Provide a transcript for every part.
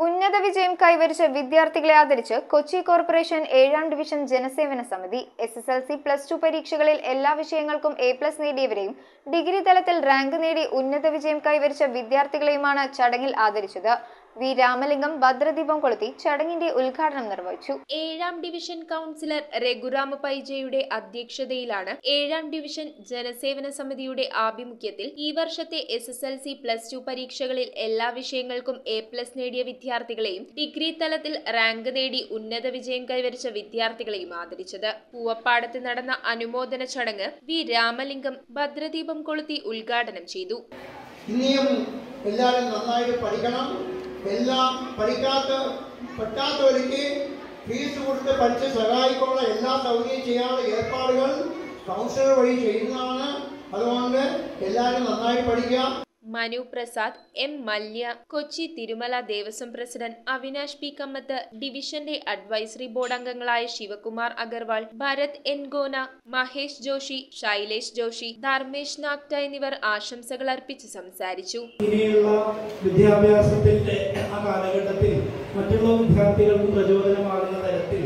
ഉന്നത വിജയം കൈവരിച്ച വിദ്യാർത്ഥികളെ ആദരിച്ച് കൊച്ചി കോർപ്പറേഷൻ 7ാം ഡിവിഷൻ ജനസേവന സമിതി SSLC +2 പരീക്ഷകളിൽ എല്ലാ വിഷയങ്ങൾക്കും A+ നേടിയവരെയും ഡിഗ്രി തലത്തിൽ റാങ്ക് നേടി ഉന്നത വിജയം കൈവരിച്ച വിദ്യാർത്ഥികളെയുമാണ് ചടങ്ങിൽ ആദരിച്ചത്. വി രാമലിംഗം ഭദ്രദീപം കൊളുത്തി ചടങ്ങിന്റെ ഉദ്ഘാടനം നിർവഹിച്ചു. 7ാം ഡിവിഷൻ കൗൺസിലർ രഘുരാമ പൈജയുടെ അധ്യക്ഷതയിലാണ് 7ാം ഡിവിഷൻ ജനസേവന സമിതിയുടെ ആഭിമുഖ്യത്തിൽ ഈ വർഷത്തെ SSLC +2 പരീക്ഷകളിൽ എല്ലാ വിഷയങ്ങൾക്കും A+ നേടിയ വിദ്യാർത്ഥികളെയും ഡിഗ്രി തലത്തിൽ റാങ്ക് നേടി ഉന്നത വിജയം കൈവരിച്ച വിദ്യാർത്ഥികളെയും ആദരിച്ചത്. പൂവപ്പാടത്ത് നടന്ന അനുമോദന ചടങ്ങ് വി രാമലിംഗം ഭദ്രദീപം കൊളുത്തി ഉദ്ഘാടനം ചെയ്തു. ഇനിയും എല്ലാവരും നന്നായിട്ട് പഠിക്കണം. എല്ലാം പറ്റാത്തവർക്ക് ഫീസ് കൊടുത്ത് പഠിച്ച് സഹായിക്കാനുള്ള എല്ലാ സൗകര്യം ചെയ്യാനുള്ള ഏർപ്പാടുകൾ കൗൺസിലർ വഴി ചെയ്യുന്നതാണ്. അതുകൊണ്ട് എല്ലാവരും നന്നായി പഠിക്കുക. Manu Prasad, M. Mallya, Kochi Tirumala Devaswom president Avinash P. Kamath, ഡിവിഷന്റെ അഡ്വൈസറി ബോർഡ് അംഗങ്ങളായ ശിവകുമാർ അഗർവാൾ, ഭരത് N. ഗോന, മഹേഷ് ജോഷി, ശൈലേഷ് ജോഷി, ധർമ്മേഷ് നാഗ്റ്റ എന്നിവർ ആശംസകൾ അർപ്പിച്ച് സംസാരിച്ചു. ഇനിയുള്ള വിദ്യാഭ്യാസത്തിന്റെ ആ കാലഘട്ടത്തിൽ മറ്റുള്ള വിദ്യാർത്ഥികൾക്ക് പ്രചോദനമാകുന്ന തരത്തിൽ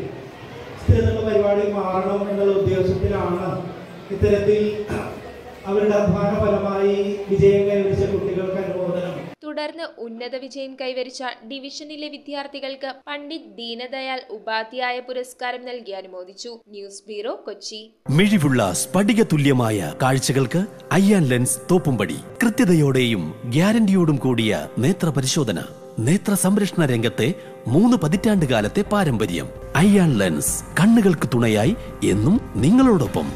സ്ഥിരതയുള്ള പരിപാടി മാറണം എന്നുള്ള ഉദ്ദേശത്തിലാണ് ഇത്തരത്തിൽ അവരുടെ അധ്വാന ഫലമായി വിജയം കൈവരിച്ച കുട്ടികൾക്ക് അനുമോദനം. തുടർന്ന് ഉന്നത വിജയം കൈവരിച്ച ഡിവിഷനിലെ വിദ്യാർത്ഥികൾക്ക് പണ്ഡിറ്റ് ദീനദയാൽ ഉപാധ്യായ പുരസ്കാരം നൽകി അനുമോദിച്ചു. News bureau, Kochi. മിഴിവുള്ള സ്ഫടിക തുല്യമായ കാഴ്ചകൾക്ക് അയ്യാൻ ലെൻസ് തോപ്പുംപടി. കൃത്യതയോടെയും ഗ്യാരണ്ടിയോടും കൂടിയ നേത്ര പരിശോധന. നേത്ര സംരക്ഷണ രംഗത്തെ 3 പതിറ്റാണ്ട് കാലത്തെ പാരമ്പര്യം. അയ്യാൻ ലെൻസ്, കണ്ണുകൾക്ക് തുണയായി എന്നും നിങ്ങളോടൊപ്പം.